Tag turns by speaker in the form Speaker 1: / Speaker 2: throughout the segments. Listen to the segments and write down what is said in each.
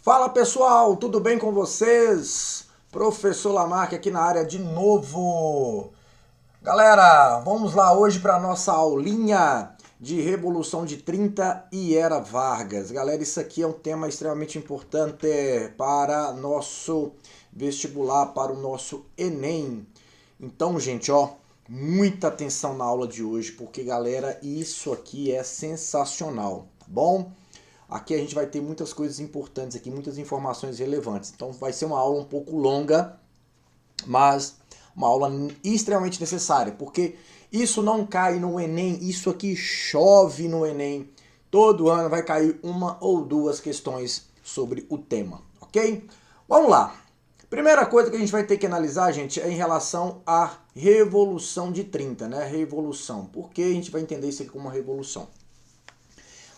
Speaker 1: Fala pessoal, tudo bem com vocês? Professor Lamarck aqui na área de novo. Galera, vamos lá hoje para nossa aulinha de Revolução de 30 e Era Vargas. Galera, isso aqui é um tema extremamente importante para nosso vestibular, para o nosso Enem. Então, gente, ó, muita atenção na aula de hoje, porque galera, isso aqui é sensacional, tá bom? Aqui a gente vai ter muitas coisas importantes aqui, muitas informações relevantes. Então vai ser uma aula um pouco longa, mas uma aula extremamente necessária, porque isso não cai no Enem, isso aqui chove no Enem. Todo ano vai cair uma ou duas questões sobre o tema, ok? Vamos lá. Primeira coisa que a gente vai ter que analisar, gente, é em relação à Revolução de 30, né? Revolução. Por que a gente vai entender isso aqui como uma revolução?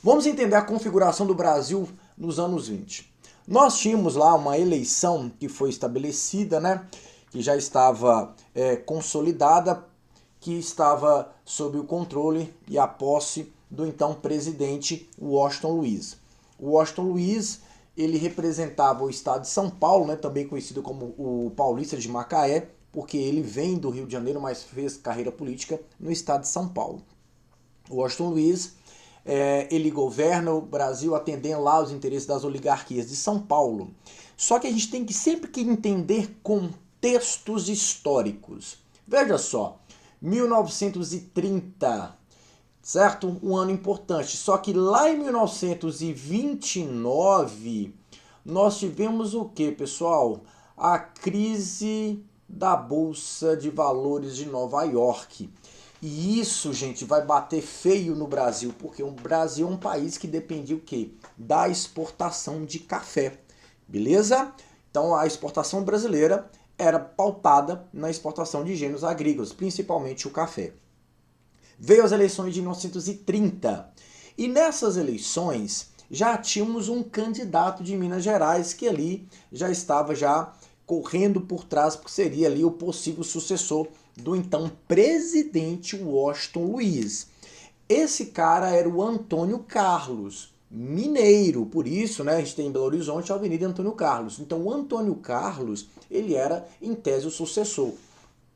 Speaker 1: Vamos entender a configuração do Brasil nos anos 20. Nós tínhamos lá uma eleição que foi estabelecida, né? Que já estava consolidada, que estava sob o controle e a posse do então presidente Washington Luiz. O Washington Luiz, ele representava o estado de São Paulo, né? Também conhecido como o Paulista de Macaé, porque ele vem do Rio de Janeiro, mas fez carreira política no estado de São Paulo. O Washington Luiz ele governa o Brasil atendendo lá os interesses das oligarquias de São Paulo. Só que a gente tem que sempre que entender contextos históricos. Veja só, 1930, certo? Um ano importante. Só que lá em 1929, nós tivemos o que, pessoal? A crise da Bolsa de Valores de Nova York. E isso, gente, vai bater feio no Brasil, porque o Brasil é um país que dependia o quê? Da exportação de café, beleza? Então a exportação brasileira era pautada na exportação de gêneros agrícolas, principalmente o café. Veio as eleições de 1930 e nessas eleições já tínhamos um candidato de Minas Gerais que ali já estava correndo por trás, porque seria ali o possível sucessor do então presidente Washington Luiz. Esse cara era o Antônio Carlos, mineiro, por isso, né, a gente tem em Belo Horizonte a Avenida Antônio Carlos. Então o Antônio Carlos, ele era em tese o sucessor.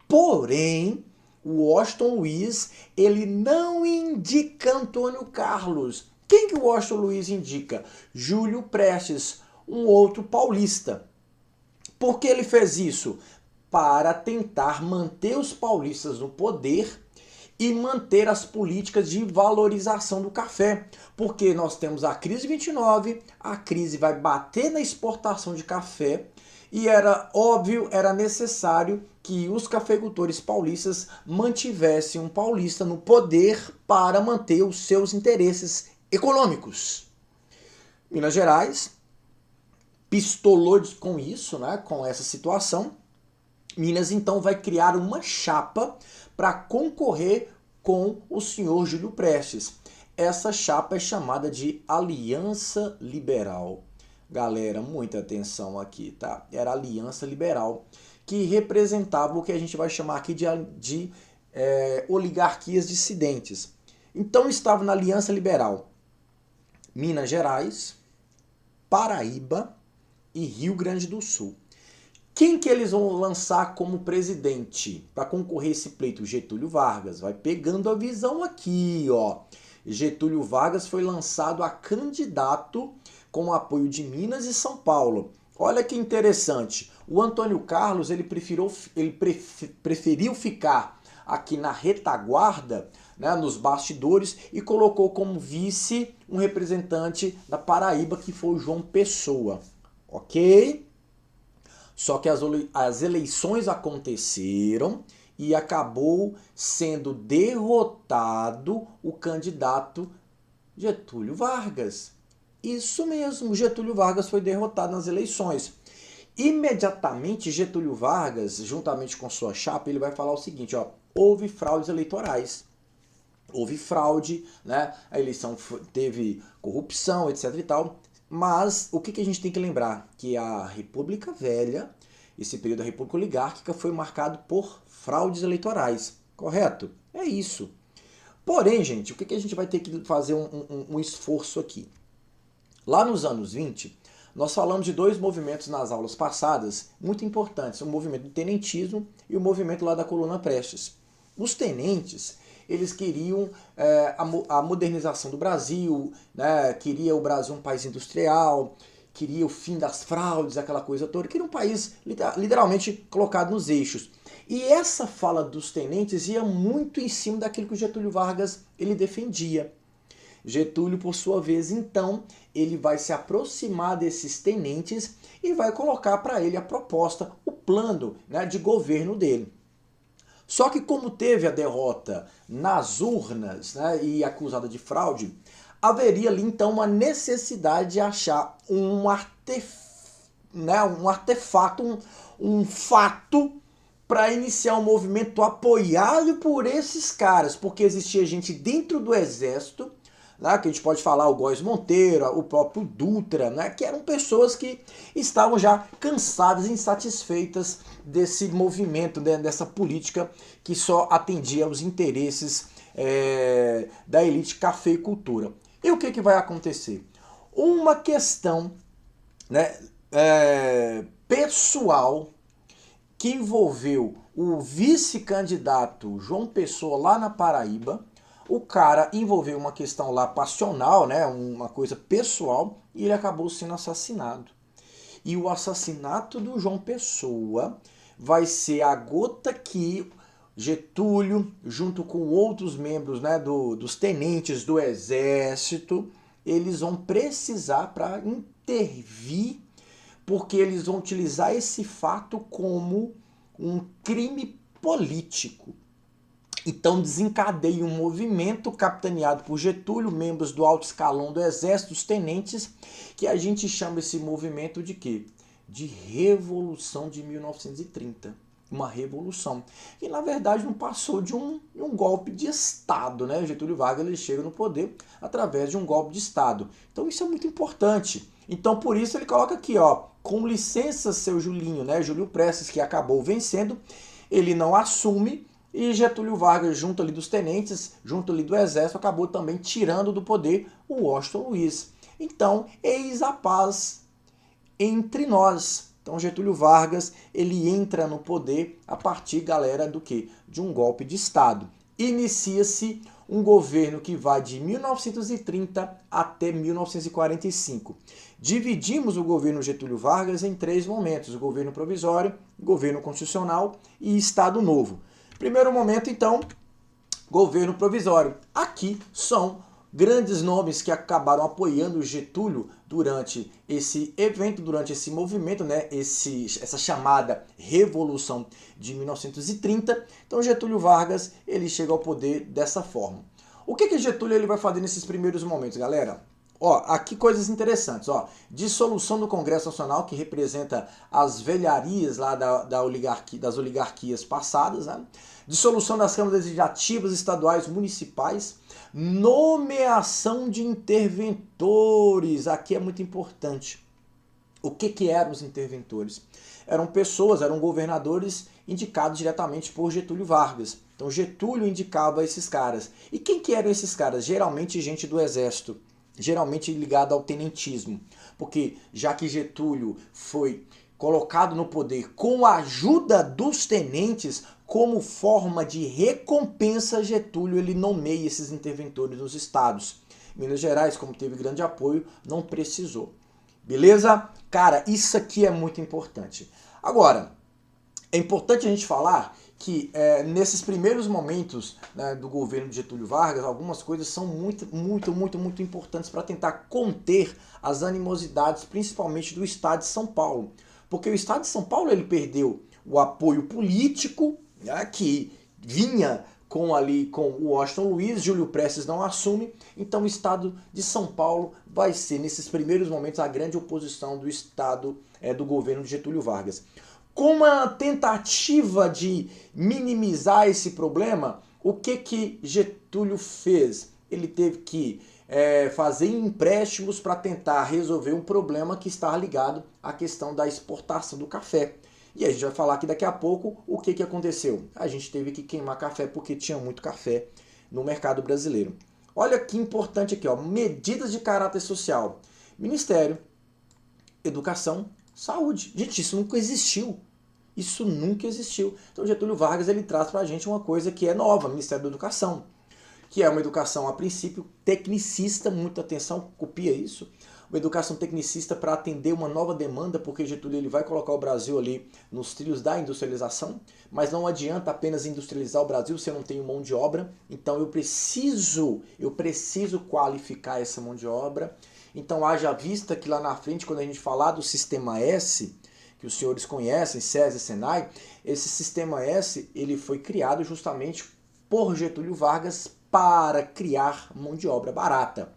Speaker 1: Porém, o Washington Luiz, ele não indica Antônio Carlos. Quem que o Washington Luiz indica? Júlio Prestes, um outro paulista. Por que ele fez isso? Para tentar manter os paulistas no poder e manter as políticas de valorização do café. Porque nós temos a crise de 29, a crise vai bater na exportação de café e era óbvio, era necessário que os cafeicultores paulistas mantivessem um paulista no poder para manter os seus interesses econômicos. Minas Gerais pistolou com isso, né, com essa situação. Minas então vai criar uma chapa para concorrer com o senhor Júlio Prestes. Essa chapa é chamada de Aliança Liberal. Galera, muita atenção aqui, tá? Era a Aliança Liberal, que representava o que a gente vai chamar aqui de oligarquias dissidentes. Então estava na Aliança Liberal Minas Gerais, Paraíba e Rio Grande do Sul. Quem que eles vão lançar como presidente para concorrer esse pleito? Getúlio Vargas. Vai pegando a visão aqui, ó. Getúlio Vargas foi lançado a candidato com o apoio de Minas e São Paulo. Olha que interessante. O Antônio Carlos ele preferiu ficar aqui na retaguarda, né, nos bastidores, e colocou como vice um representante da Paraíba, que foi o João Pessoa. Ok? Só que as eleições aconteceram e acabou sendo derrotado o candidato Getúlio Vargas. Isso mesmo, Getúlio Vargas foi derrotado nas eleições. Imediatamente, Getúlio Vargas, juntamente com sua chapa, ele vai falar o seguinte, ó, houve fraudes eleitorais. Houve fraude, né? A eleição teve corrupção, etc e tal. Mas o que a gente tem que lembrar? Que a República Velha, esse período da República Oligárquica, foi marcado por fraudes eleitorais, correto? É isso. Porém, gente, o que a gente vai ter que fazer um esforço aqui? Lá nos anos 20, nós falamos de dois movimentos nas aulas passadas, muito importantes, o movimento do tenentismo e o movimento lá da Coluna Prestes. Os tenentes, eles queriam a modernização do Brasil, né? Queria o Brasil um país industrial, queria o fim das fraudes, aquela coisa toda, queria um país literalmente colocado nos eixos. E essa fala dos tenentes ia muito em cima daquilo que o Getúlio Vargas ele defendia. Getúlio, por sua vez, então, ele vai se aproximar desses tenentes e vai colocar para ele a proposta, o plano, né, de governo dele. Só que como teve a derrota nas urnas, né, e acusada de fraude, haveria ali então uma necessidade de achar um artefato, um fato para iniciar um movimento apoiado por esses caras, porque existia gente dentro do exército, né, que a gente pode falar o Góes Monteiro, o próprio Dutra, né, que eram pessoas que estavam já cansadas e insatisfeitas desse movimento, né, dessa política que só atendia aos interesses da elite cafeicultura. E o que vai acontecer? Uma questão, né, pessoal que envolveu o vice-candidato João Pessoa lá na Paraíba. O cara envolveu uma questão lá passional, né, uma coisa pessoal, e ele acabou sendo assassinado. E o assassinato do João Pessoa vai ser a gota que Getúlio, junto com outros membros, né, dos tenentes do exército, eles vão precisar para intervir, porque eles vão utilizar esse fato como um crime político. Então desencadeia um movimento capitaneado por Getúlio, membros do alto escalão do exército, os tenentes, que a gente chama esse movimento de quê? De Revolução de 1930. Uma revolução. E na verdade não passou de um golpe de Estado, né? Getúlio Vargas ele chega no poder através de um golpe de Estado. Então isso é muito importante. Então por isso ele coloca aqui, ó, com licença seu Julinho, né? Júlio Prestes, que acabou vencendo, ele não assume. E Getúlio Vargas, junto ali dos tenentes, junto ali do exército, acabou também tirando do poder o Washington Luiz. Então, eis a paz entre nós. Então, Getúlio Vargas, ele entra no poder a partir, galera, do quê? De um golpe de Estado. Inicia-se um governo que vai de 1930 até 1945. Dividimos o governo Getúlio Vargas em três momentos: o governo provisório, governo constitucional e Estado Novo. Primeiro momento, então, governo provisório. Aqui são grandes nomes que acabaram apoiando Getúlio durante esse evento, durante esse movimento, né? Essa chamada Revolução de 1930. Então Getúlio Vargas ele chega ao poder dessa forma. O que Getúlio ele vai fazer nesses primeiros momentos, galera? Ó, aqui coisas interessantes, ó. Dissolução do Congresso Nacional, que representa as velharias lá das oligarquias passadas, né? Dissolução das câmaras legislativas, estaduais, municipais. Nomeação de interventores. Aqui é muito importante. O que eram os interventores? Eram pessoas, eram governadores indicados diretamente por Getúlio Vargas. Então Getúlio indicava esses caras. E quem que eram esses caras? Geralmente gente do exército. Geralmente ligado ao tenentismo, porque já que Getúlio foi colocado no poder com a ajuda dos tenentes, como forma de recompensa, Getúlio ele nomeia esses interventores nos estados. Minas Gerais, como teve grande apoio, não precisou. Beleza? Cara, isso aqui é muito importante. Agora, é importante a gente falar que nesses primeiros momentos, né, do governo de Getúlio Vargas, algumas coisas são muito importantes para tentar conter as animosidades, principalmente do Estado de São Paulo. Porque o Estado de São Paulo ele perdeu o apoio político, né, que vinha com o Washington Luiz, Júlio Prestes não assume, então o Estado de São Paulo vai ser, nesses primeiros momentos, a grande oposição do Estado, do governo de Getúlio Vargas. Com uma tentativa de minimizar esse problema, o que Getúlio fez? Ele teve que fazer empréstimos para tentar resolver um problema que está ligado à questão da exportação do café. E a gente vai falar aqui daqui a pouco o que aconteceu. A gente teve que queimar café porque tinha muito café no mercado brasileiro. Olha que importante aqui, ó, medidas de caráter social. Ministério educação, saúde. Gente, isso nunca existiu. Isso nunca existiu. Então Getúlio Vargas ele traz para a gente uma coisa que é nova, Ministério da Educação, que é uma educação, a princípio, tecnicista, muita atenção, copia isso, uma educação tecnicista para atender uma nova demanda, porque Getúlio ele vai colocar o Brasil ali nos trilhos da industrialização, mas não adianta apenas industrializar o Brasil se eu não tenho mão de obra, então eu preciso qualificar essa mão de obra. Então haja vista que lá na frente, quando a gente falar do Sistema S, que os senhores conhecem, SESI e Senai, esse Sistema S ele foi criado justamente por Getúlio Vargas para criar mão de obra barata.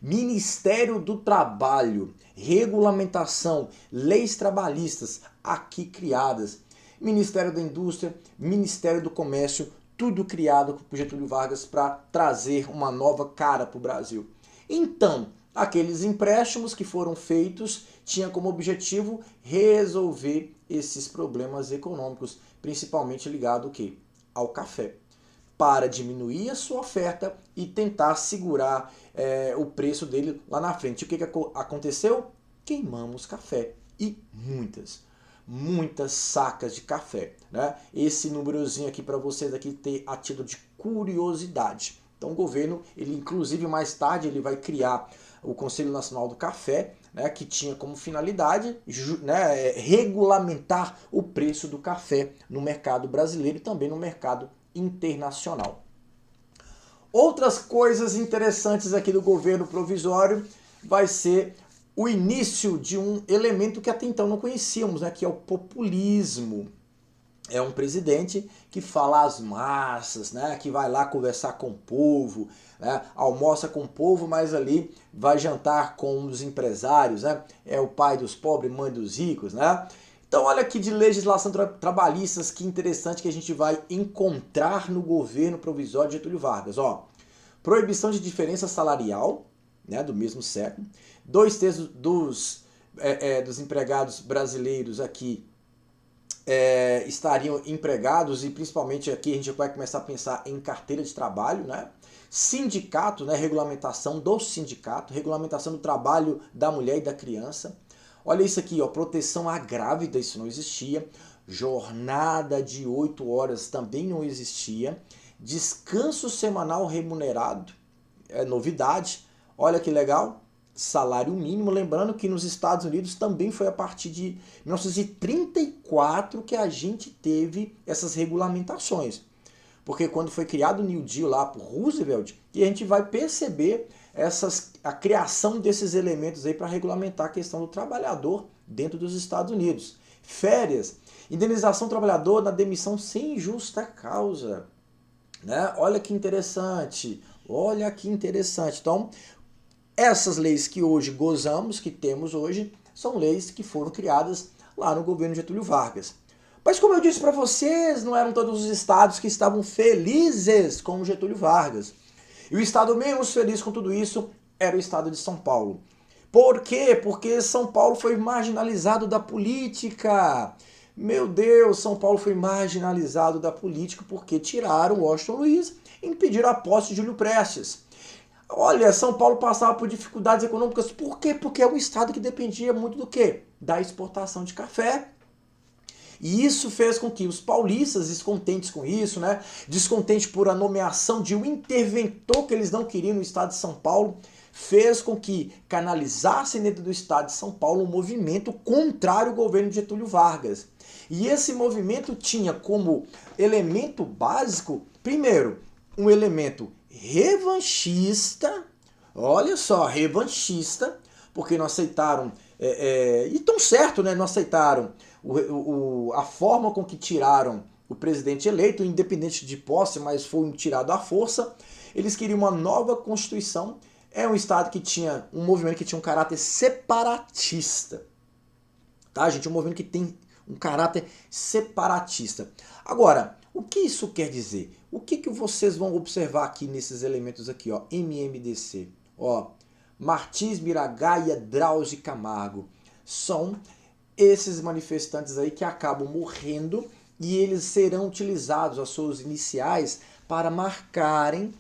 Speaker 1: Ministério do Trabalho, regulamentação, leis trabalhistas aqui criadas. Ministério da Indústria, Ministério do Comércio, tudo criado por Getúlio Vargas para trazer uma nova cara para o Brasil. Então, aqueles empréstimos que foram feitos tinham como objetivo resolver esses problemas econômicos, principalmente ligado ao café, para diminuir a sua oferta e tentar segurar o preço dele lá na frente. O que aconteceu? Queimamos café e muitas sacas de café, né? Esse númerozinho aqui para vocês aqui ter a título de curiosidade. Então o governo, ele inclusive mais tarde, ele vai criar o Conselho Nacional do Café, né, que tinha como finalidade, né, regulamentar o preço do café no mercado brasileiro e também no mercado internacional. Outras coisas interessantes aqui do governo provisório vai ser o início de um elemento que até então não conhecíamos, né, que é o populismo. É um presidente que fala às massas, né, que vai lá conversar com o povo, né, almoça com o povo, mas ali vai jantar com os empresários, né, é o pai dos pobres, mãe dos ricos, né. Então olha aqui de legislação trabalhistas, que interessante que a gente vai encontrar no governo provisório de Getúlio Vargas. Ó, proibição de diferença salarial, né, do mesmo século, 2/3 dos empregados brasileiros aqui estariam empregados, e principalmente aqui a gente vai começar a pensar em carteira de trabalho, né? Sindicato, né? Regulamentação do sindicato, regulamentação do trabalho da mulher e da criança. Olha isso aqui, ó, proteção à grávida, isso não existia. Jornada de 8 horas também não existia. Descanso semanal remunerado, é novidade. Olha que legal. Salário mínimo, lembrando que nos Estados Unidos também foi a partir de 1934 que a gente teve essas regulamentações. Porque quando foi criado o New Deal lá por Roosevelt, e a gente vai perceber a criação desses elementos aí para regulamentar a questão do trabalhador dentro dos Estados Unidos. Férias, indenização do trabalhador na demissão sem justa causa. Né? Olha que interessante, olha que interessante. Então, essas leis que hoje gozamos, que temos hoje, são leis que foram criadas lá no governo Getúlio Vargas. Mas como eu disse para vocês, não eram todos os estados que estavam felizes com o Getúlio Vargas. E o estado menos feliz com tudo isso era o estado de São Paulo. Por quê? Porque São Paulo foi marginalizado da política. Meu Deus, São Paulo foi marginalizado da política porque tiraram Washington Luiz e impediram a posse de Júlio Prestes. Olha, São Paulo passava por dificuldades econômicas. Por quê? Porque é um estado que dependia muito do quê? Da exportação de café. E isso fez com que os paulistas, descontentes com isso, né, descontentes por a nomeação de um interventor que eles não queriam no estado de São Paulo, fez com que canalizassem dentro do estado de São Paulo um movimento contrário ao governo de Getúlio Vargas. E esse movimento tinha como elemento básico, primeiro, um elemento revanchista, olha só, revanchista, porque não aceitaram, e tão certo, né, não aceitaram a forma com que tiraram o presidente eleito, independente de posse, mas foi tirado à força. Eles queriam uma nova Constituição. É um estado que tinha um movimento que tinha um caráter separatista. Tá, gente? Um movimento que tem um caráter separatista. Agora, o que isso quer dizer? O que vocês vão observar aqui nesses elementos aqui, ó? MMDC, ó, Martins Miragaia, Drauzio Camargo. São esses manifestantes aí que acabam morrendo e eles serão utilizados, as suas iniciais, para marcarem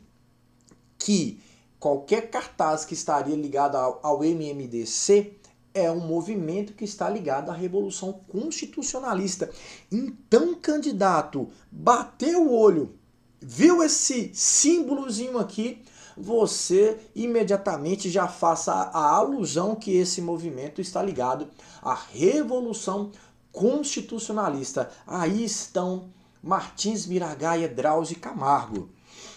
Speaker 1: que qualquer cartaz que estaria ligado ao MMDC é um movimento que está ligado à Revolução Constitucionalista. Então, candidato, bateu o olho, viu esse símbolozinho aqui, você imediatamente já faça a alusão que esse movimento está ligado à Revolução Constitucionalista. Aí estão Martins Miragaia, Drauzio e Camargo.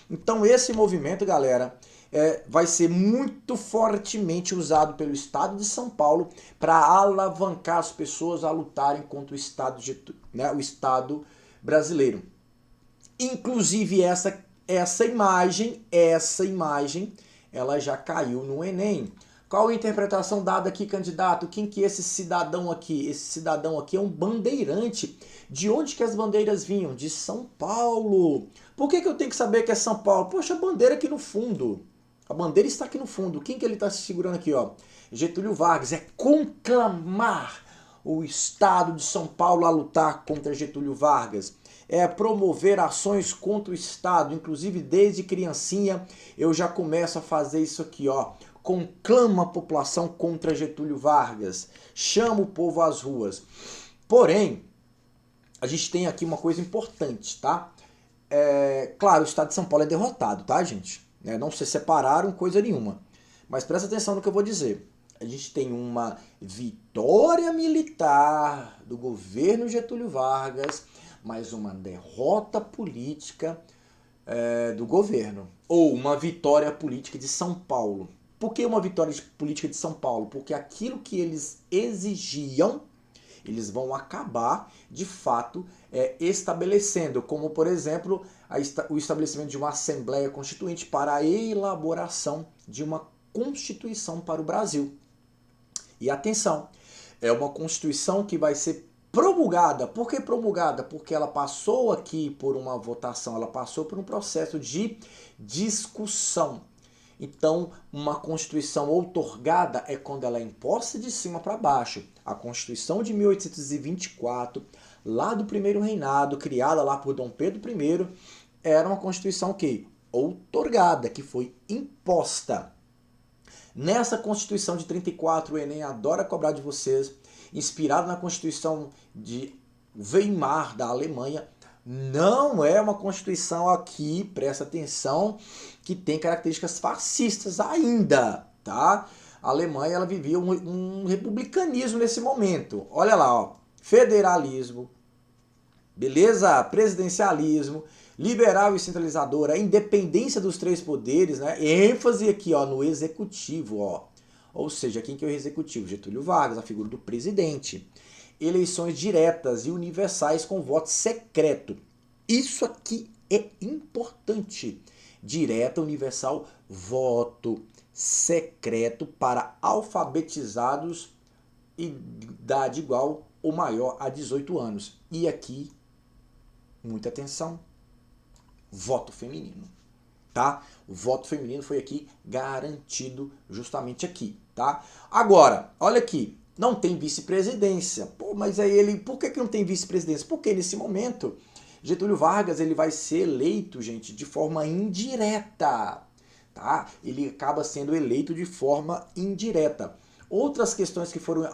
Speaker 1: Então esse movimento, galera, vai ser muito fortemente usado pelo Estado de São Paulo para alavancar as pessoas a lutarem contra o Estado brasileiro. Inclusive essa imagem, ela já caiu no Enem. Qual a interpretação dada aqui, candidato? Quem que é esse cidadão aqui? Esse cidadão aqui é um bandeirante. De onde que as bandeiras vinham? De São Paulo. Por que eu tenho que saber que é São Paulo? Poxa, a bandeira aqui no fundo. A bandeira está aqui no fundo. Quem que ele está segurando aqui, ó? Getúlio Vargas. É conclamar o Estado de São Paulo a lutar contra Getúlio Vargas. É promover ações contra o Estado. Inclusive, desde criancinha, eu já começo a fazer isso aqui, ó. Conclama a população contra Getúlio Vargas. Chama o povo às ruas. Porém, a gente tem aqui uma coisa importante, tá? Claro, o Estado de São Paulo é derrotado, tá, gente? Não se separaram coisa nenhuma. Mas presta atenção no que eu vou dizer. A gente tem uma vitória militar do governo Getúlio Vargas, mas uma derrota política do governo. Ou uma vitória política de São Paulo. Por que uma vitória política de São Paulo? Porque aquilo que eles exigiam, eles vão acabar, de fato, estabelecendo, como, por exemplo, o estabelecimento de uma Assembleia Constituinte para a elaboração de uma Constituição para o Brasil. E atenção, é uma Constituição que vai ser promulgada. Por que promulgada? Porque ela passou aqui por uma votação, ela passou por um processo de discussão. Então, uma Constituição outorgada é quando ela é imposta de cima para baixo. A Constituição de 1824, lá do primeiro reinado, criada lá por Dom Pedro I, era uma Constituição que outorgada, que foi imposta. Nessa Constituição de 34, o Enem adora cobrar de vocês, inspirado na Constituição de Weimar, da Alemanha, não é uma Constituição aqui, presta atenção, que tem características fascistas ainda, tá? A Alemanha, ela vivia um republicanismo nesse momento. Olha lá, ó, federalismo, beleza? Presidencialismo, liberal e centralizador, a independência dos três poderes, né? ênfase aqui, ó, no executivo, ó. Ou seja, quem que é o executivo? Getúlio Vargas, a figura do presidente. Eleições diretas e universais com voto secreto. Isso aqui é importante. Direta, universal, voto secreto para alfabetizados idade igual ou maior a 18 anos. E aqui, muita atenção, voto feminino, tá? O voto feminino foi aqui garantido justamente aqui, tá? Agora, olha aqui, não tem vice-presidência. Pô, mas aí ele, por que não tem vice-presidência? Porque nesse momento, Getúlio Vargas, ele vai ser eleito, gente, de forma indireta, tá? Ele acaba sendo eleito de forma indireta. Outras questões que foram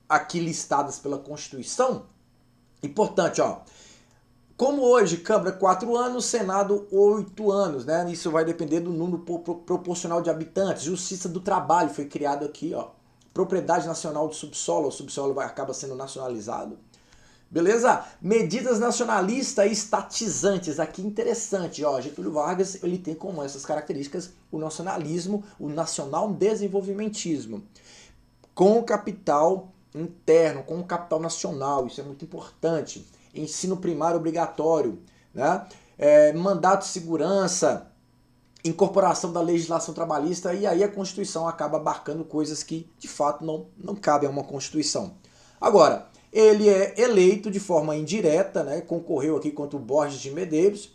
Speaker 1: aqui listadas pela Constituição, importante, ó. Como hoje, Câmara 4 anos, Senado 8 anos, né? Isso vai depender do número proporcional de habitantes. Justiça do Trabalho foi criado aqui, ó. Propriedade nacional do subsolo, o subsolo acaba sendo nacionalizado. Beleza? Medidas nacionalistas e estatizantes. Aqui interessante, ó. Getúlio Vargas, ele tem como essas características o nacionalismo, o nacional desenvolvimentismo. Com capital interno, com capital nacional, isso é muito importante. Ensino primário obrigatório, né? Mandato de segurança, incorporação da legislação trabalhista, e aí a Constituição acaba abarcando coisas que, de fato, não cabem a uma Constituição. Agora, ele é eleito de forma indireta, né? Concorreu aqui contra o Borges de Medeiros,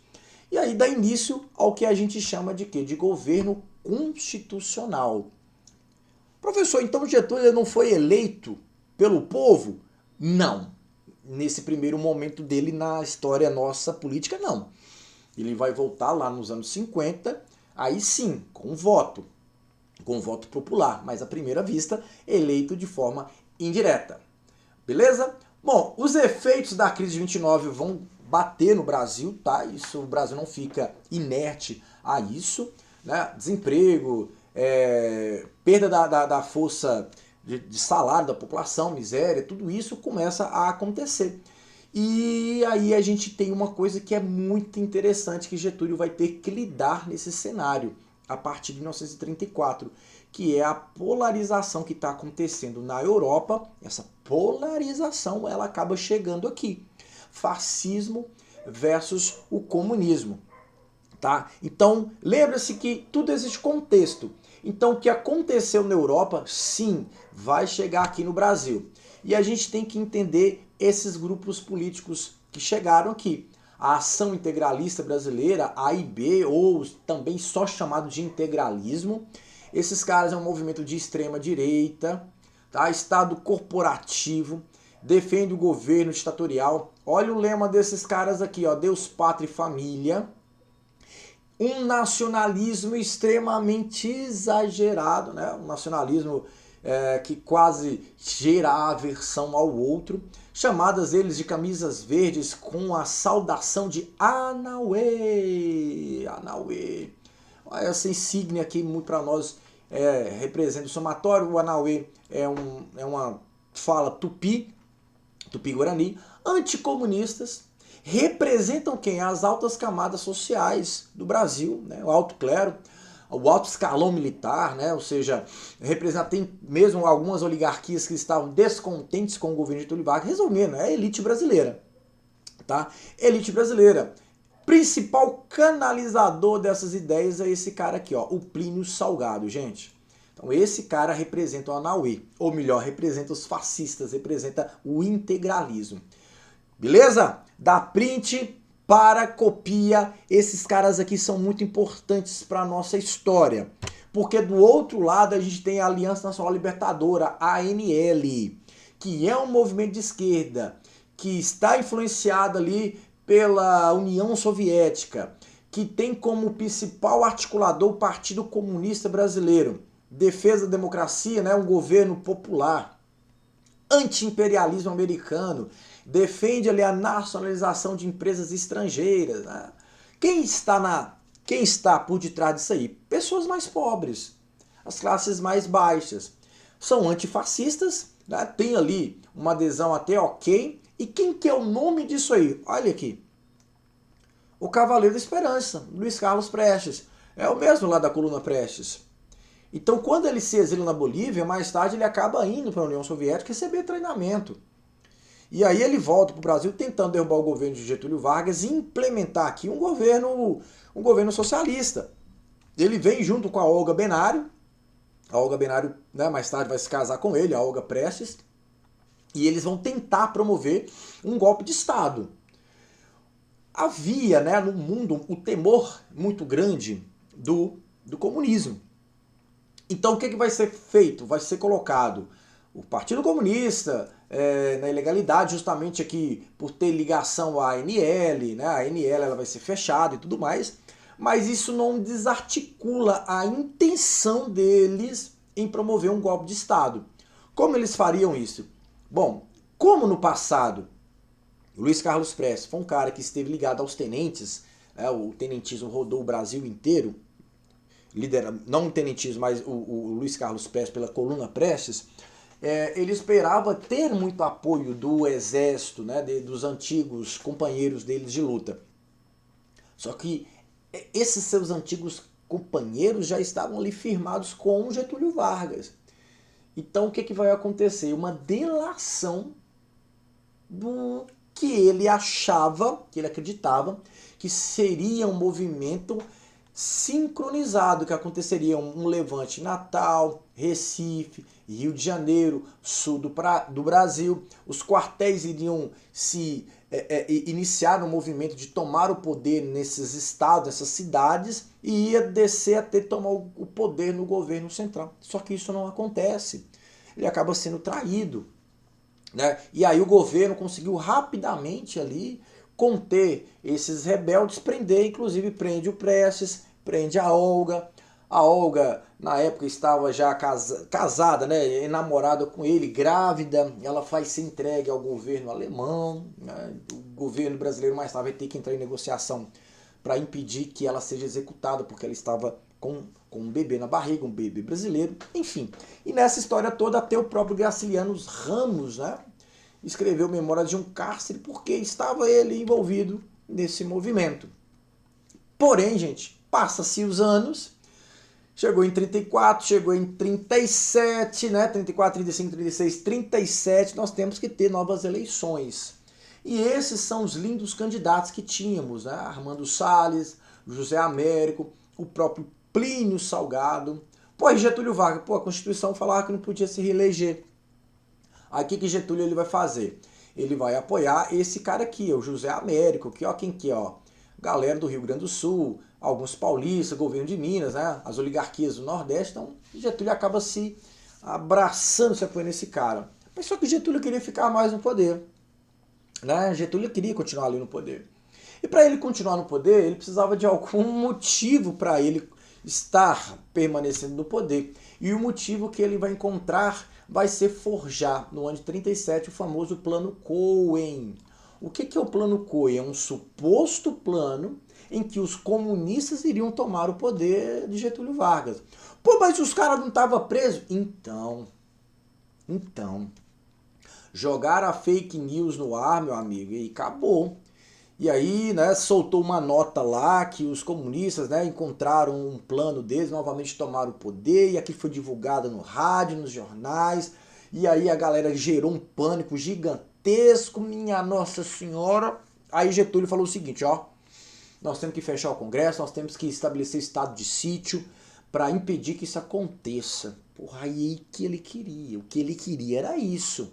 Speaker 1: e aí dá início ao que a gente chama de quê? De governo constitucional. Professor, então Getúlio não foi eleito pelo povo? Não. Nesse primeiro momento dele na história nossa política, não. Ele vai voltar lá nos anos 50, aí sim, com voto. com voto popular, mas à primeira vista eleito de forma indireta. Beleza? Bom, os efeitos da crise de 29 vão bater no Brasil, tá? Isso, o Brasil não fica inerte a isso, né? Desemprego, perda da força de salário da população, miséria, tudo isso começa a acontecer. E aí a gente tem uma coisa que é muito interessante que Getúlio vai ter que lidar nesse cenário a partir de 1934, que é a polarização que está acontecendo na Europa. Essa polarização ela acaba chegando aqui. Fascismo versus o comunismo. Tá? Então, lembra-se que tudo existe contexto. Então, o que aconteceu na Europa, sim, vai chegar aqui no Brasil. E a gente tem que entender esses grupos políticos que chegaram aqui. A Ação Integralista Brasileira, AIB, ou também só chamado de integralismo. Esses caras é um movimento de extrema direita, tá? Estado corporativo, defende o governo ditatorial. Olha o lema desses caras aqui, ó, Deus, Pátria e Família. Um nacionalismo extremamente exagerado, né? Um nacionalismo que quase gera aversão ao outro, chamadas eles de camisas verdes com a saudação de Anauê. Anauê. Essa insígnia aqui, muito para nós, representa o somatório. O Anauê é uma fala tupi, tupi-guarani, anticomunistas. Representam quem? As altas camadas sociais do Brasil, né? O alto clero, o alto escalão militar, né? Ou seja, tem mesmo algumas oligarquias que estavam descontentes com o governo de Getúlio Vargas. Resumindo, é a elite brasileira. Tá? Elite brasileira. Principal canalizador dessas ideias é esse cara aqui, ó, o Plínio Salgado, gente. Então esse cara representa o Anauê, ou melhor, representa os fascistas, representa o integralismo. Beleza? Dá print, para, copia. Esses caras aqui são muito importantes para a nossa história. Porque do outro lado a gente tem a Aliança Nacional Libertadora, ANL, que é um movimento de esquerda, que está influenciado ali pela União Soviética, que tem como principal articulador o Partido Comunista Brasileiro. Defesa da democracia, né? Um governo popular. Anti-imperialismo americano. Defende ali a nacionalização de empresas estrangeiras. Né? Quem está por detrás disso aí? Pessoas mais pobres, as classes mais baixas. São antifascistas, né? Tem ali uma adesão até ok. E quem que é o nome disso aí? Olha aqui. O Cavaleiro da Esperança, Luiz Carlos Prestes. É o mesmo lá da coluna Prestes. Então, quando ele se exila na Bolívia, mais tarde ele acaba indo para a União Soviética receber treinamento. E aí ele volta para o Brasil tentando derrubar o governo de Getúlio Vargas e implementar aqui um governo socialista. Ele vem junto com a Olga Benário. A Olga Benário, né, mais tarde vai se casar com ele, a Olga Prestes. E eles vão tentar promover um golpe de Estado. Havia, né, no mundo o temor muito grande do comunismo. Então o que vai ser feito? Vai ser colocado o Partido Comunista na ilegalidade, justamente aqui por ter ligação à ANL, né? A ANL ela vai ser fechada e tudo mais, mas isso não desarticula a intenção deles em promover um golpe de Estado. Como eles fariam isso? Bom, como no passado o Luiz Carlos Prestes foi um cara que esteve ligado aos tenentes, o tenentismo rodou o Brasil inteiro, não o tenentismo, mas o Luiz Carlos Prestes pela coluna Prestes, ele esperava ter muito apoio do exército, né, dos antigos companheiros deles de luta. Só que esses seus antigos companheiros já estavam ali firmados com Getúlio Vargas. Então o que vai acontecer? Uma delação do que ele achava, que ele acreditava, que seria um movimento sincronizado, que aconteceria um levante em Natal, Recife, Rio de Janeiro, sul do Brasil. Os quartéis iriam se iniciar um movimento de tomar o poder nesses estados, nessas cidades, e ia descer até tomar o poder no governo central. Só que isso não acontece. Ele acaba sendo traído. Né? E aí o governo conseguiu rapidamente ali conter esses rebeldes, prender, inclusive prende o Prestes, prende a Olga A Olga, na época, estava já casada, né, namorada com ele, grávida. Ela vai ser entregue ao governo alemão. Né? O governo brasileiro mais tarde vai ter que entrar em negociação para impedir que ela seja executada, porque ela estava com um bebê na barriga, um bebê brasileiro. Enfim, e nessa história toda, até o próprio Graciliano Ramos, né, escreveu Memórias de um Cárcere, porque estava ele envolvido nesse movimento. Porém, gente, passa-se os anos, chegou em 34, chegou em 37, né? 34, 35, 36, 37, nós temos que ter novas eleições. E esses são os lindos candidatos que tínhamos, né? Armando Salles, José Américo, o próprio Plínio Salgado. Pô, e Getúlio Vargas, pô, a Constituição falava que não podia se reeleger. Aí o que Getúlio ele vai fazer? Ele vai apoiar esse cara aqui, o José Américo, que ó, quem que é, ó? Galera do Rio Grande do Sul, alguns paulistas, governo de Minas, né? As oligarquias do Nordeste. Então, Getúlio acaba se abraçando, se apoiando nesse cara. Mas só que Getúlio queria ficar mais no poder. Né? Getúlio queria continuar ali no poder. E para ele continuar no poder, ele precisava de algum motivo para ele estar permanecendo no poder. E o motivo que ele vai encontrar vai ser forjar, no ano de 37, o famoso Plano Cohen. O que é o Plano Cohen? É um suposto plano em que os comunistas iriam tomar o poder de Getúlio Vargas. Pô, mas os caras não estavam presos? Então, jogaram a fake news no ar, meu amigo, e acabou. E aí, né, soltou uma nota lá que os comunistas, né, encontraram um plano deles, novamente tomaram o poder, e aqui foi divulgado no rádio, nos jornais, e aí a galera gerou um pânico gigantesco, minha Nossa Senhora. Aí Getúlio falou o seguinte, ó, nós temos que fechar o Congresso, nós temos que estabelecer estado de sítio para impedir que isso aconteça. Porra, aí que ele queria, o que ele queria era isso.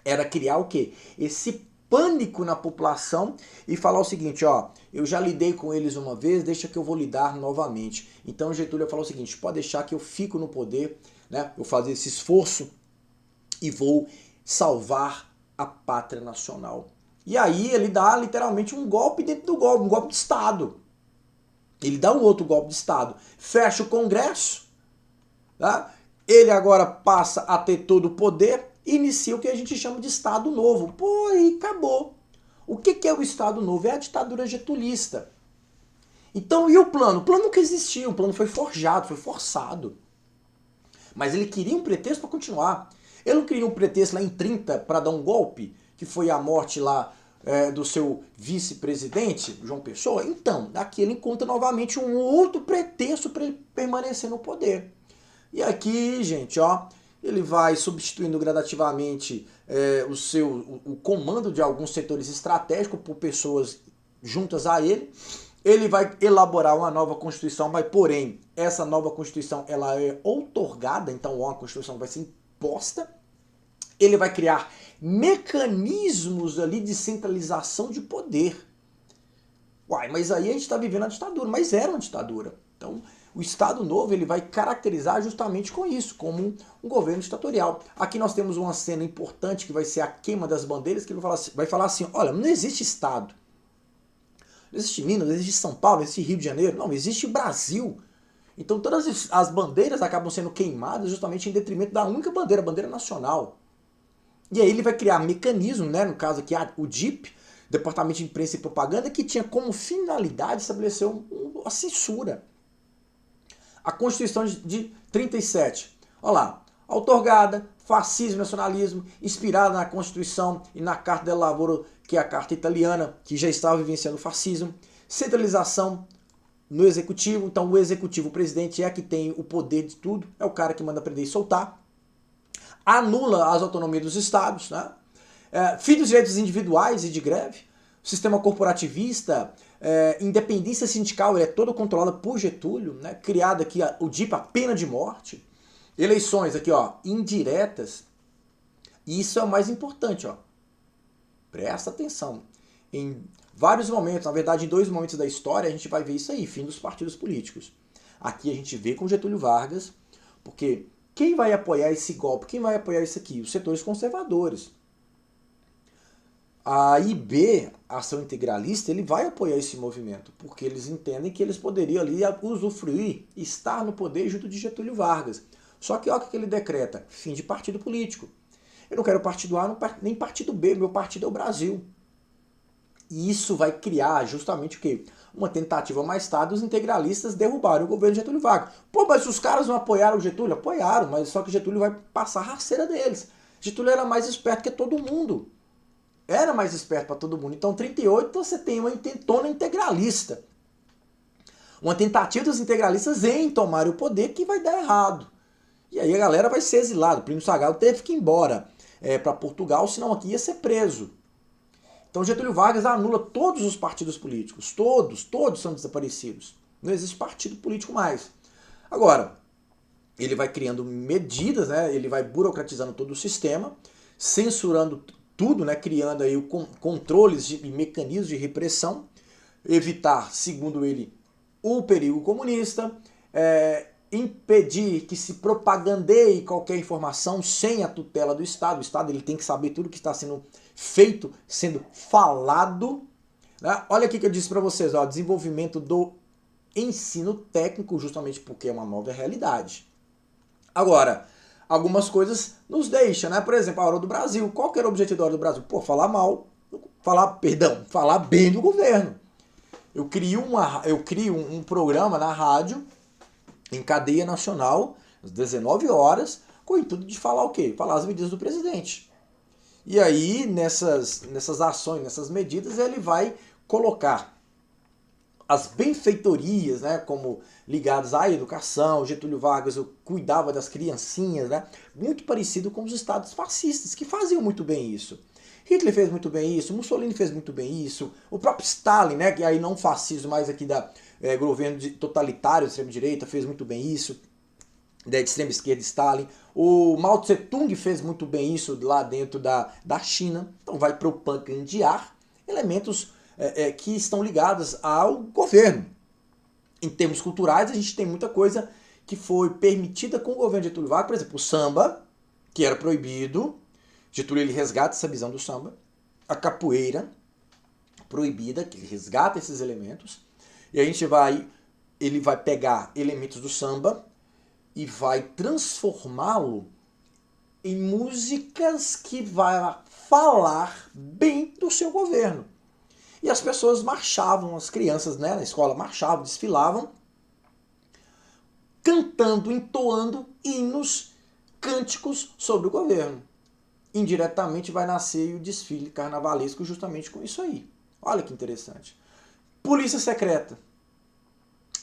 Speaker 1: Era criar o quê? Esse pânico na população e falar o seguinte, ó, eu já lidei com eles uma vez, deixa que eu vou lidar novamente. Então Getúlio falou o seguinte, pode deixar que eu fico no poder, né? Eu fazer esse esforço e vou salvar a pátria nacional. E aí ele dá literalmente um golpe dentro do golpe, um golpe de Estado. Ele dá um outro golpe de Estado. Fecha o Congresso, tá? Ele agora passa a ter todo o poder, inicia o que a gente chama de Estado Novo. Pô, e acabou. O que é o Estado Novo? É a ditadura getulista. Então, e o plano? O plano nunca existiu, o plano foi forjado, foi forçado. Mas ele queria um pretexto para continuar. Ele não queria um pretexto lá em 30 para dar um golpe, que foi a morte lá do seu vice-presidente, João Pessoa. Então, aqui ele encontra novamente um outro pretexto para ele permanecer no poder. E aqui, gente, ó, ele vai substituindo gradativamente o comando de alguns setores estratégicos por pessoas juntas a ele. Ele vai elaborar uma nova Constituição, mas porém, essa nova Constituição ela é outorgada, então uma Constituição vai ser imposta. Ele vai criar mecanismos ali de centralização de poder. Uai, mas aí a gente está vivendo a ditadura, mas era uma ditadura. Então, o Estado Novo ele vai caracterizar justamente com isso, como um governo ditatorial. Aqui nós temos uma cena importante que vai ser a queima das bandeiras, que ele vai falar assim, olha, não existe Estado. Não existe Minas, não existe São Paulo, não existe Rio de Janeiro, não, existe Brasil. Então todas as bandeiras acabam sendo queimadas justamente em detrimento da única bandeira, a bandeira nacional. E aí ele vai criar mecanismo, né, no caso aqui o DIP, Departamento de Imprensa e Propaganda, que tinha como finalidade estabelecer a censura. A Constituição de 37, olha lá, outorgada, fascismo e nacionalismo, inspirada na Constituição e na Carta del Lavoro, que é a carta italiana, que já estava vivenciando o fascismo, centralização no executivo, então o executivo, o presidente é que tem o poder de tudo, é o cara que manda prender e soltar, anula as autonomias dos estados, né? Fim dos direitos individuais e de greve, sistema corporativista, independência sindical é toda controlada por Getúlio, né? Criado aqui o DIP, a pena de morte, eleições aqui, ó, indiretas, e isso é o mais importante, ó. Presta atenção. Em vários momentos, na verdade em 2 momentos da história, a gente vai ver isso aí, fim dos partidos políticos. Aqui a gente vê com Getúlio Vargas, porque quem vai apoiar esse golpe, quem vai apoiar isso aqui? Os setores conservadores. A IB, Ação Integralista, ele vai apoiar esse movimento, porque eles entendem que eles poderiam ali usufruir, estar no poder junto de Getúlio Vargas. Só que olha o que ele decreta: fim de partido político. Eu não quero partido A nem partido B, meu partido é o Brasil. E isso vai criar justamente o quê? Uma tentativa mais tarde dos integralistas derrubarem o governo de Getúlio Vargas. Pô, mas os caras não apoiaram o Getúlio? Apoiaram, mas só que Getúlio vai passar a rasteira deles. Getúlio era mais esperto que todo mundo. Era mais esperto para todo mundo. Então, em 38, você tem uma intentona integralista. Uma tentativa dos integralistas em tomar o poder que vai dar errado. E aí a galera vai ser exilada. O Plínio Salgado teve que ir embora para Portugal, senão aqui ia ser preso. Então Getúlio Vargas anula todos os partidos políticos. Todos são desaparecidos. Não existe partido político mais. Agora, ele vai criando medidas, né? Ele vai burocratizando todo o sistema, censurando tudo, né? Criando aí controles e mecanismos de repressão, evitar, segundo ele, o perigo comunista, impedir que se propagandeie qualquer informação sem a tutela do Estado. O Estado ele tem que saber tudo que está sendo feito, sendo falado. Né? Olha aqui que eu disse para vocês, ó, desenvolvimento do ensino técnico, justamente porque é uma nova realidade. Agora, algumas coisas nos deixam, né? Por exemplo, a Hora do Brasil. Qual que era o objetivo da Hora do Brasil? Pô, falar bem do governo. Eu crio um programa na rádio, em cadeia nacional, às 19 horas, com o intuito de falar o quê? Falar as medidas do presidente. E aí, nessas ações, nessas medidas, ele vai colocar as benfeitorias, né, como ligadas à educação. Getúlio Vargas cuidava das criancinhas, né, muito parecido com os estados fascistas, que faziam muito bem isso. Hitler fez muito bem isso, Mussolini fez muito bem isso, o próprio Stalin, né, que aí não fascismo, mas aqui da governo totalitário, extrema-direita, fez muito bem isso, da extrema-esquerda Stalin. O Mao Tse-tung fez muito bem isso lá dentro da China. Então vai propagandear elementos que estão ligados ao governo. Em termos culturais, a gente tem muita coisa que foi permitida com o governo de Getúlio Vargas. Por exemplo, o samba, que era proibido. Getúlio ele resgata essa visão do samba. A capoeira, proibida, que ele resgata esses elementos. E a gente ele vai pegar elementos do samba e vai transformá-lo em músicas que vai falar bem do seu governo. E as pessoas marchavam, as crianças, né, na escola marchavam, desfilavam, cantando, entoando hinos, cânticos sobre o governo. Indiretamente vai nascer o desfile carnavalesco justamente com isso aí. Olha que interessante. Polícia secreta.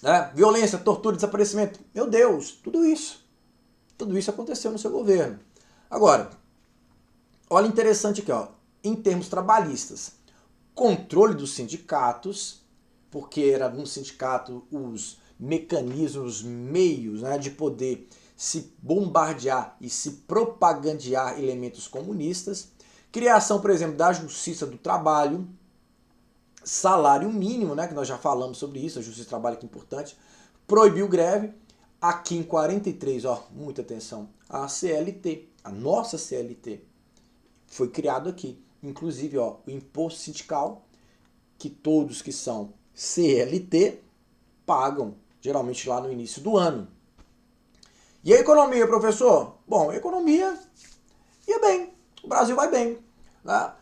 Speaker 1: Né? Violência, tortura, desaparecimento. Meu Deus, tudo isso. Tudo isso aconteceu no seu governo. Agora, olha interessante aqui, ó, em termos trabalhistas. Controle dos sindicatos, porque era no sindicato os mecanismos, os meios, né, de poder se bombardear e se propagandear elementos comunistas. Criação, por exemplo, da Justiça do Trabalho, salário mínimo, né, que nós já falamos sobre isso, a Justiça do Trabalho que é importante, proibiu greve. Aqui em 43, ó, muita atenção, a CLT, a nossa CLT, foi criado aqui. Inclusive, ó, o imposto sindical, que todos que são CLT pagam, geralmente lá no início do ano. E a economia, professor? Bom, a economia ia bem, o Brasil vai bem. Né?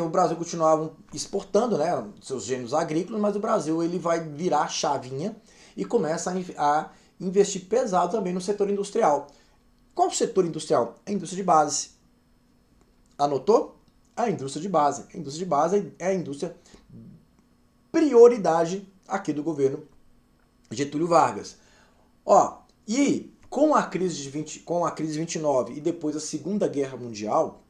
Speaker 1: O Brasil continuava exportando, né, seus gêneros agrícolas, mas o Brasil ele vai virar a chavinha e começa a investir pesado também no setor industrial. Qual o setor industrial? A indústria de base. Anotou? A indústria de base. A indústria de base é a indústria prioridade aqui do governo Getúlio Vargas. Ó, e com a crise de 29 e depois a Segunda Guerra Mundial,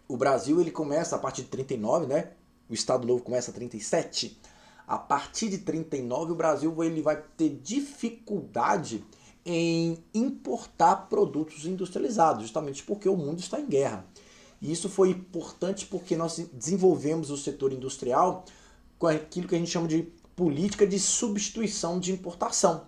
Speaker 1: o Brasil ele começa a partir de 39, né? O Estado Novo começa a 37. A partir de 39 o Brasil ele vai ter dificuldade em importar produtos industrializados, justamente porque o mundo está em guerra. E isso foi importante porque nós desenvolvemos o setor industrial com aquilo que a gente chama de política de substituição de importação.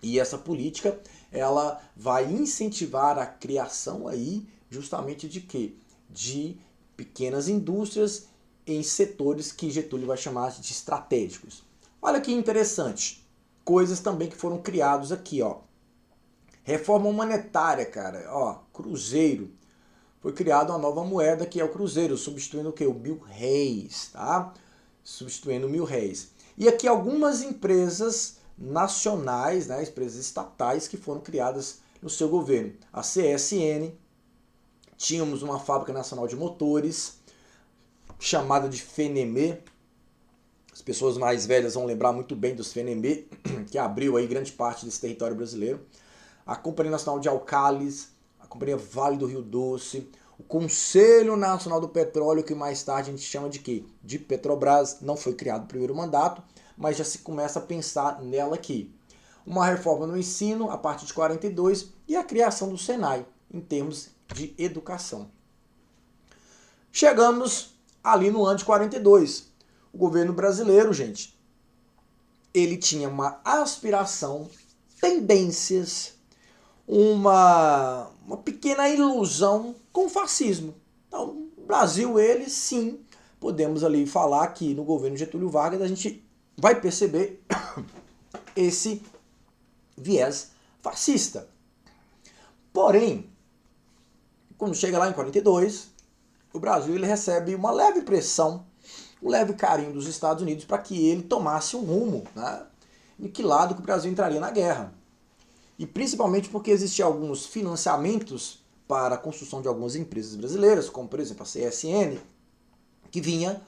Speaker 1: E essa política, ela vai incentivar a criação aí justamente de quê? De pequenas indústrias em setores que Getúlio vai chamar de estratégicos. Olha que interessante, coisas também que foram criados aqui, ó. Reforma monetária, cara, ó, Cruzeiro. Foi criada uma nova moeda que é o Cruzeiro, substituindo o quê? O mil-réis, tá? Substituindo o mil-réis. E aqui algumas empresas nacionais, né, empresas estatais que foram criadas no seu governo. A CSN, tínhamos uma fábrica nacional de motores, chamada de FENEME. As pessoas mais velhas vão lembrar muito bem dos FENEME, que abriu aí grande parte desse território brasileiro. A Companhia Nacional de Alcalis, a Companhia Vale do Rio Doce, o Conselho Nacional do Petróleo, que mais tarde a gente chama de quê? De Petrobras, não foi criado no primeiro mandato, mas já se começa a pensar nela aqui. Uma reforma no ensino, a partir de 42, e a criação do Senai, em termos de educação. Chegamos ali no ano de 42. O governo brasileiro, gente, ele tinha uma aspiração, tendências, uma pequena ilusão com o fascismo. Então, o Brasil, ele sim, podemos ali falar que no governo Getúlio Vargas a gente vai perceber esse viés fascista. Porém, quando chega lá em 42, o Brasil ele recebe uma leve pressão, um leve carinho dos Estados Unidos para que ele tomasse um rumo, né, em que lado que o Brasil entraria na guerra. E principalmente porque existiam alguns financiamentos para a construção de algumas empresas brasileiras, como por exemplo a CSN, que vinha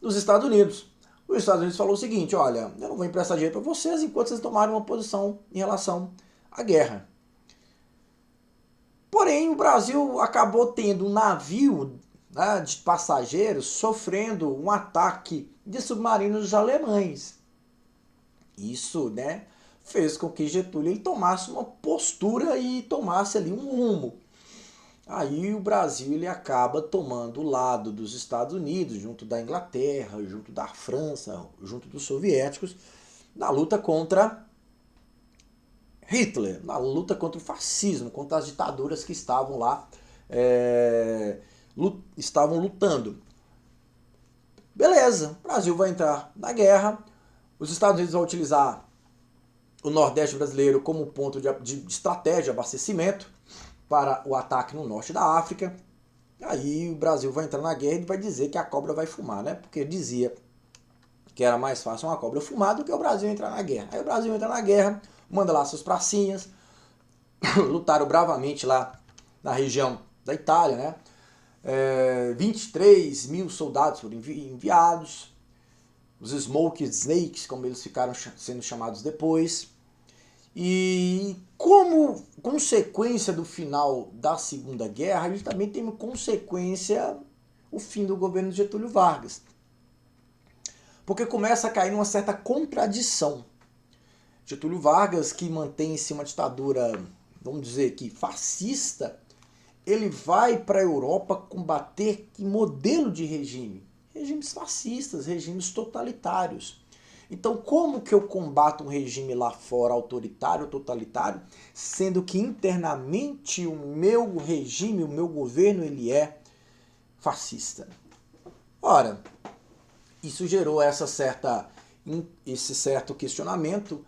Speaker 1: dos Estados Unidos. Os Estados Unidos falou o seguinte, olha, eu não vou emprestar dinheiro para vocês enquanto vocês tomarem uma posição em relação à guerra. Porém, o Brasil acabou tendo um navio, né, de passageiros sofrendo um ataque de submarinos alemães. Isso, né, fez com que Getúlio ele tomasse uma postura e tomasse ali um rumo. Aí o Brasil ele acaba tomando o lado dos Estados Unidos, junto da Inglaterra, junto da França, junto dos soviéticos, na luta contra Hitler, na luta contra o fascismo, contra as ditaduras que estavam lá, estavam lutando. Beleza, o Brasil vai entrar na guerra, os Estados Unidos vão utilizar o Nordeste brasileiro como ponto de estratégia, de abastecimento para o ataque no norte da África. Aí o Brasil vai entrar na guerra e vai dizer que a cobra vai fumar, né? Porque dizia que era mais fácil uma cobra fumar do que o Brasil entrar na guerra. Aí o Brasil entra na guerra, manda lá seus pracinhas, lutaram bravamente lá na região da Itália, né? 23 mil soldados foram enviados, os Smoke Snakes, como eles ficaram sendo chamados depois. E como consequência do final da Segunda Guerra, a gente também tem como consequência o fim do governo de Getúlio Vargas. Porque começa a cair numa certa contradição. Getúlio Vargas, que mantém-se uma ditadura, vamos dizer que fascista, ele vai para a Europa combater que modelo de regime? Regimes fascistas, regimes totalitários. Então, como que eu combato um regime lá fora autoritário, totalitário, sendo que internamente o meu regime, o meu governo, ele é fascista? Ora, isso gerou esse certo questionamento.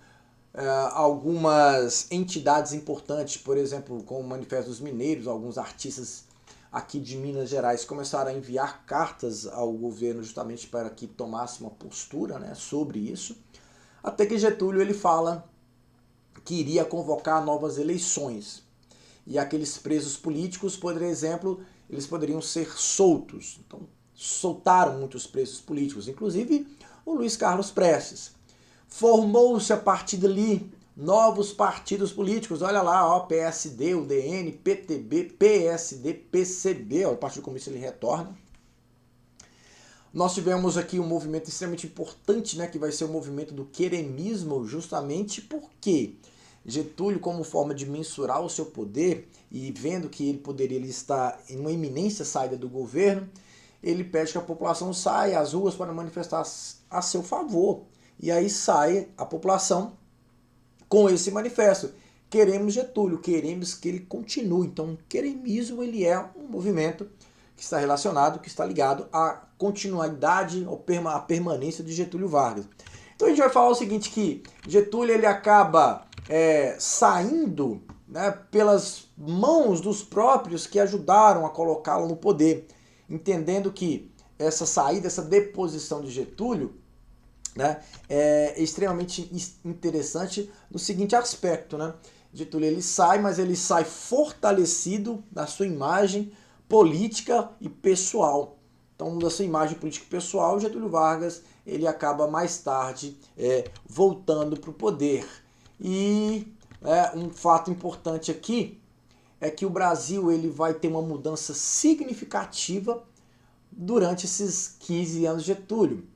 Speaker 1: Algumas entidades importantes, por exemplo, como o Manifesto dos Mineiros, alguns artistas aqui de Minas Gerais começaram a enviar cartas ao governo justamente para que tomasse uma postura, né, sobre isso, até que Getúlio ele fala que iria convocar novas eleições. E aqueles presos políticos, por exemplo, eles poderiam ser soltos. Então, soltaram muitos presos políticos, inclusive o Luiz Carlos Prestes. Formou-se a partir dali novos partidos políticos, olha lá, ó, PSD, UDN, PTB, PSD, PCB, ó, o Partido Comunista ele retorna. Nós tivemos aqui um movimento extremamente importante, né, que vai ser o movimento do queremismo, justamente porque Getúlio, como forma de mensurar o seu poder e vendo que ele está em uma iminência saída do governo, ele pede que a população saia às ruas para manifestar a seu favor. E aí sai a população com esse manifesto. Queremos Getúlio, queremos que ele continue. Então, o queremismo ele é um movimento que está relacionado, que está ligado à continuidade, à permanência de Getúlio Vargas. Então a gente vai falar o seguinte, que Getúlio ele acaba saindo, né, pelas mãos dos próprios que ajudaram a colocá-lo no poder, entendendo que essa saída, essa deposição de Getúlio, né, é extremamente interessante no seguinte aspecto, né? Getúlio ele sai, mas ele sai fortalecido na sua imagem política e pessoal. Então, da sua imagem política e pessoal, Getúlio Vargas ele acaba mais tarde voltando para o poder. E um fato importante aqui é que o Brasil ele vai ter uma mudança significativa durante esses 15 anos de Getúlio.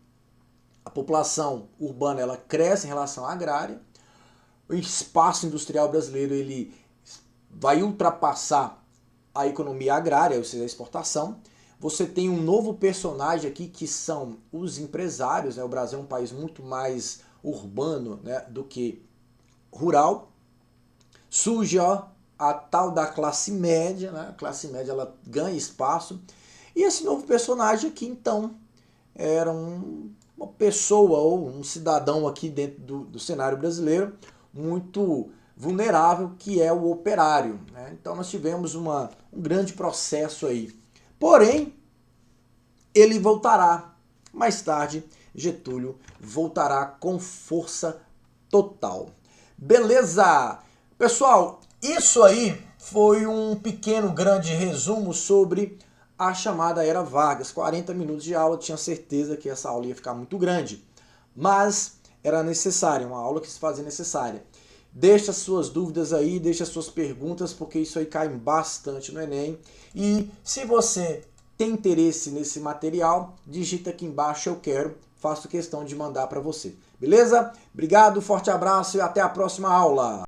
Speaker 1: A população urbana ela cresce em relação à agrária, o espaço industrial brasileiro ele vai ultrapassar a economia agrária, ou seja, a exportação. Você tem um novo personagem aqui que são os empresários, né? O Brasil é um país muito mais urbano, né, do que rural. Surge a tal da classe média, né? A classe média ela ganha espaço. E esse novo personagem aqui, então, era uma pessoa ou um cidadão aqui dentro do cenário brasileiro muito vulnerável, que é o operário, né? Então nós tivemos um grande processo aí. Porém, ele voltará. Mais tarde, Getúlio voltará com força total. Beleza? Pessoal, isso aí foi um pequeno, grande resumo sobre a chamada Era Vargas. 40 minutos de aula, tinha certeza que essa aula ia ficar muito grande. Mas era necessária, uma aula que se fazia necessária. Deixa as suas dúvidas aí, deixa as suas perguntas, porque isso aí cai bastante no Enem. E se você tem interesse nesse material, digita aqui embaixo eu quero, faço questão de mandar para você. Beleza? Obrigado, forte abraço e até a próxima aula.